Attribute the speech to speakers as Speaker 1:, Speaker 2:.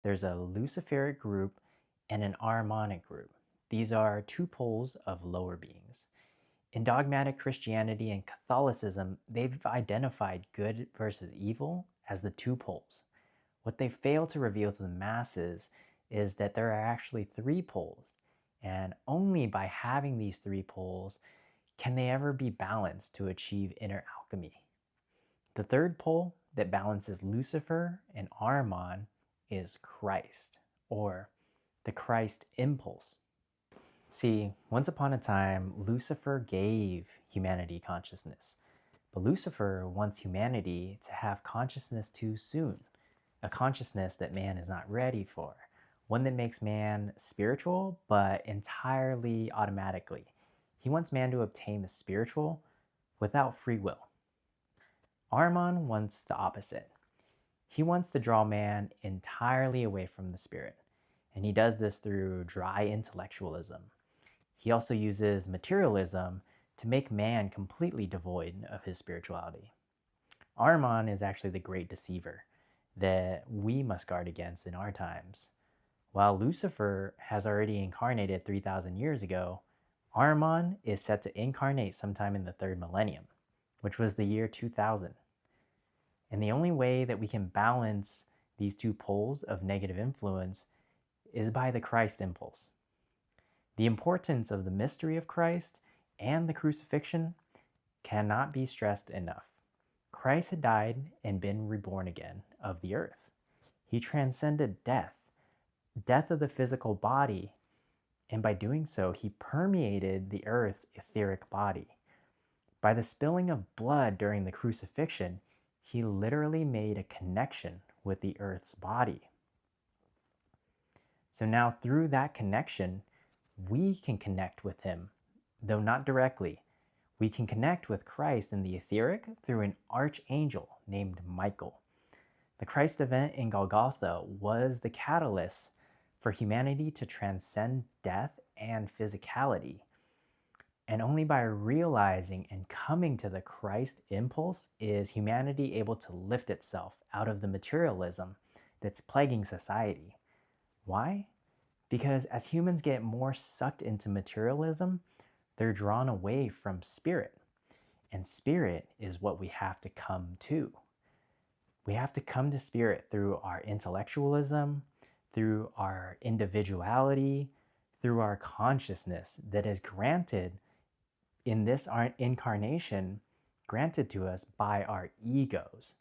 Speaker 1: There's a Luciferic group and an Ahrimanic group. These are two poles of lower beings. In dogmatic Christianity and Catholicism, they've identified good versus evil as the two poles. What they fail to reveal to the masses is that there are actually three poles, and only by having these three poles can they ever be balanced to achieve inner alchemy. The third pole that balances Lucifer and Ahriman is Christ, or the Christ impulse. See, once upon a time, Lucifer gave humanity consciousness, but Lucifer wants humanity to have consciousness too soon, a consciousness that man is not ready for, one that makes man spiritual, but entirely automatically. He wants man to obtain the spiritual without free will. Ahriman wants the opposite. He wants to draw man entirely away from the spirit, and he does this through dry intellectualism. He also uses materialism to make man completely devoid of his spirituality. Ahriman is actually the great deceiver that we must guard against in our times. While Lucifer has already incarnated 3,000 years ago, Ahriman is set to incarnate sometime in the third millennium, which was the year 2000. And the only way that we can balance these two poles of negative influence is by the Christ impulse. The importance of the mystery of Christ and the crucifixion cannot be stressed enough. Christ had died and been reborn again of the earth. He transcended death, death of the physical body, and by doing so, he permeated the earth's etheric body. By the spilling of blood during the crucifixion, he literally made a connection with the earth's body. So now through that connection, we can connect with him, though not directly. We can connect with Christ in the etheric through an archangel named Michael. The Christ event in Golgotha was the catalyst for humanity to transcend death and physicality. And only by realizing and coming to the Christ impulse is humanity able to lift itself out of the materialism that's plaguing society. Why? Because as humans get more sucked into materialism, they're drawn away from spirit. And spirit is what we have to come to. We have to come to spirit through our intellectualism, through our individuality, through our consciousness that is granted in this incarnation, granted to us by our egos.